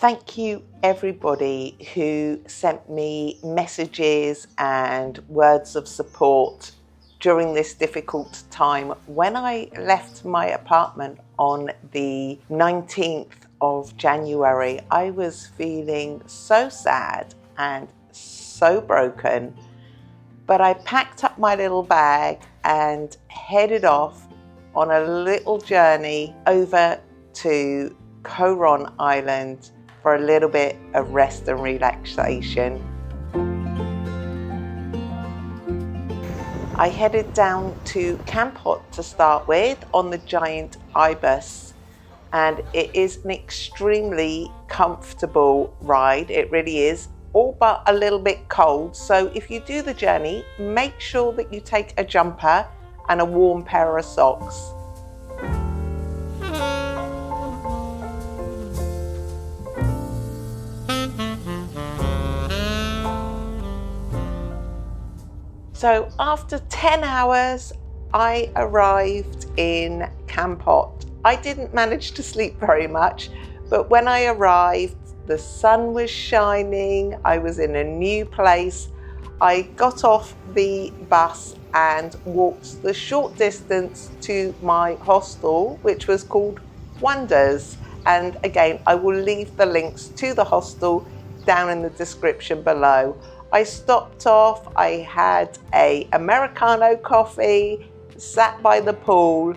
Thank you everybody who sent me messages and words of support during this difficult time. When I left my apartment on the 19th of January, I was feeling so sad and so broken, but I packed up my little bag and headed off on a little journey over to Koh Rong Island for a little bit of rest and relaxation. I headed down to Kampot to start with on the Giant Ibis, and it is an extremely comfortable ride. It really is, all but a little bit cold. So if you do the journey, make sure that you take a jumper and a warm pair of socks. So after 10 hours, I arrived in Kampot. I didn't manage to sleep very much, but when I arrived, the sun was shining. I was in a new place. I got off the bus and walked the short distance to my hostel, which was called Onederz. And again, I will leave the links to the hostel down in the description below. I stopped off, I had an Americano coffee, sat by the pool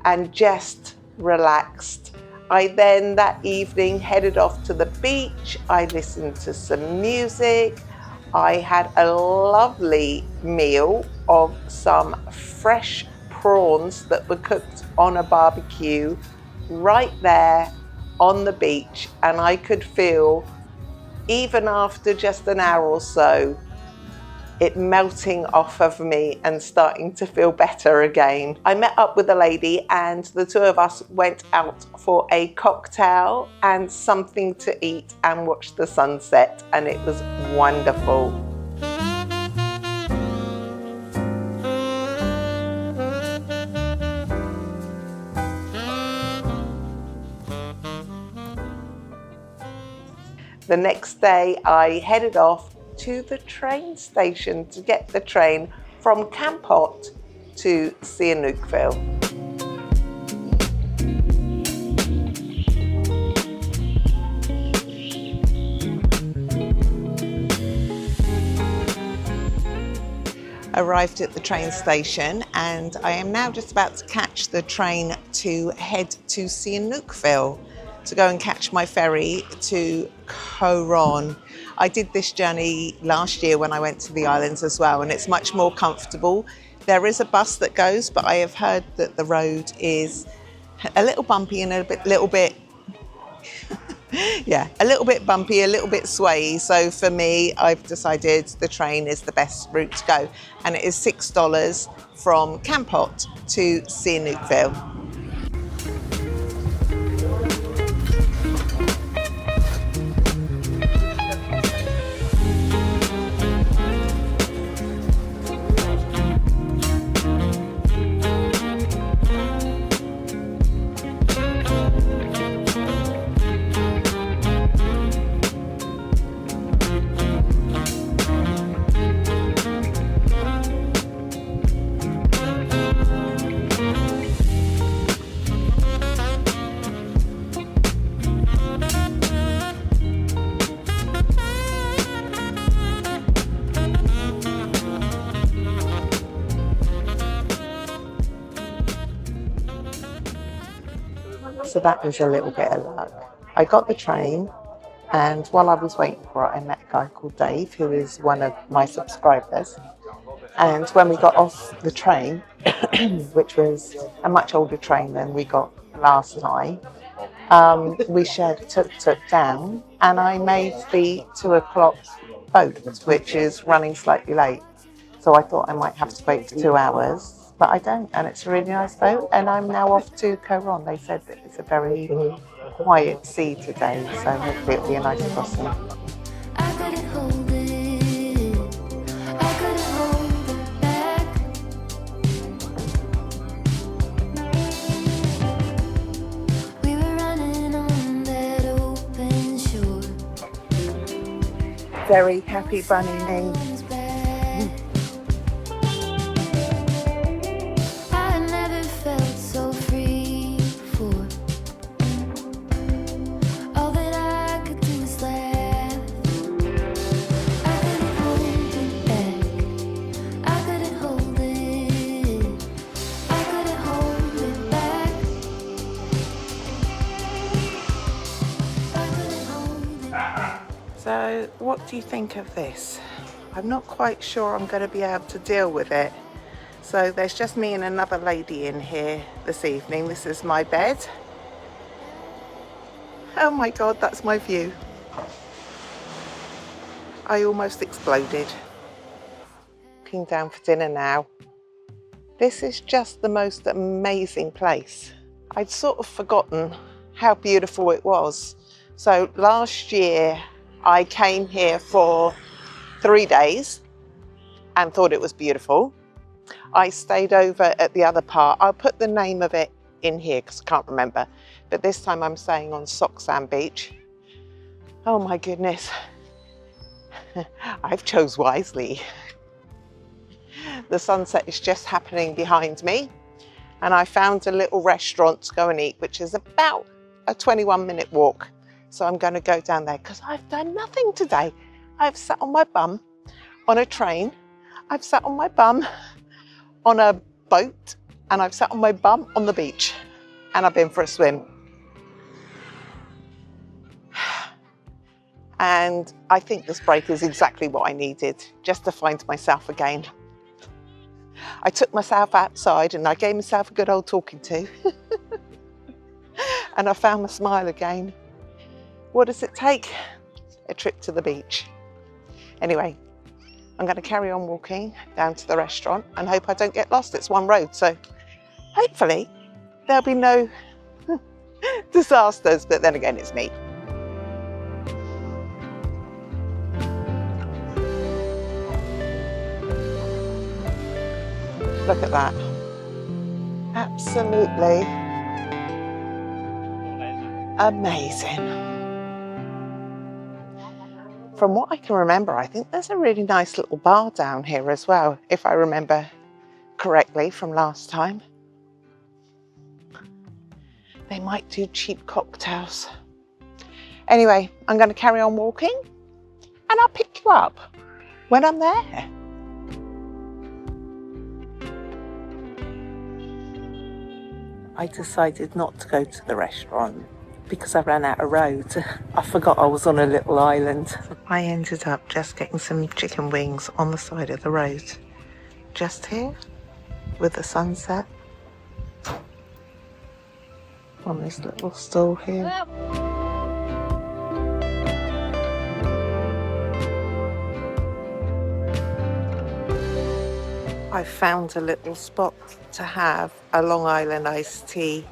and just relaxed. I then that evening headed off to the beach. I listened to some music. I had a lovely meal of some fresh prawns that were cooked on a barbecue right there on the beach, and I could feel, even after just an hour or so, it melting off of me and starting to feel better again. I met up with a lady and the two of us went out for a cocktail and something to eat and watch the sunset, and it was wonderful. The next day, I headed off to the train station to get the train from Kampot to Sihanoukville. Arrived at the train station, and I am now just about to catch the train to head to Sihanoukville to go and catch my ferry to Koh Rong. I did this journey last year when I went to the islands as well, and it's much more comfortable. There is a bus that goes, but I have heard that the road is a little bumpy and a little bit bumpy, a little bit swayy. So for me, I've decided the train is the best route to go, and it is $6 from Kampot to Sihanoukville. So that was a little bit of luck. I got the train, and while I was waiting for it, I met a guy called Dave, who is one of my subscribers. And when we got off the train, which was a much older train than we got last time, we shared tuk-tuk down, and I made the 2 o'clock boat, which is running slightly late. So I thought I might have to wait for 2 hours. But I don't, and it's a really nice boat, and I'm now off to Koh Rong. They said that it's a very quiet sea today, so hopefully it'll be a nice crossing. I couldn't hold it, I couldn't hold it back. We were running on that open shore. very happy bunny name. I never felt so free before. All that I could do is laugh. I couldn't hold it back. I couldn't hold it. I couldn't hold it back. I couldn't hold it back. So what do you think of this? I'm not quite sure I'm going to be able to deal with it. So there's just me and another lady in here this evening. This is my bed. Oh my God, that's my view. I almost exploded. Looking down for dinner now. This is just the most amazing place. I'd sort of forgotten how beautiful it was. So last year I came here for 3 days and thought it was beautiful. I stayed over at the other part. I'll put the name of it in here because I can't remember. But this time I'm staying on Sok San Beach. Oh my goodness. I've chose wisely. The sunset is just happening behind me. And I found a little restaurant to go and eat, which is about a 21-minute walk. So I'm going to go down there because I've done nothing today. I've sat on my bum on a train. I've sat on my bum on a boat, and I've sat on my bum on the beach, and I've been for a swim. And I think this break is exactly what I needed, just to find myself again. I took myself outside and I gave myself a good old talking to. And I found my smile again. What does it take? A trip to the beach. Anyway, I'm going to carry on walking down to the restaurant and hope I don't get lost. It's one road, so hopefully there'll be no disasters, but then again, it's me. Look at that. Absolutely amazing. From what I can remember, I think there's a really nice little bar down here as well, if I remember correctly from last time. They might do cheap cocktails. Anyway, I'm going to carry on walking and I'll pick you up when I'm there. I decided not to go to the restaurant because I ran out of road. I forgot I was on a little island. I ended up just getting some chicken wings on the side of the road. Just here, with the sunset. On this little stall here. I found a little spot to have a Long Island iced tea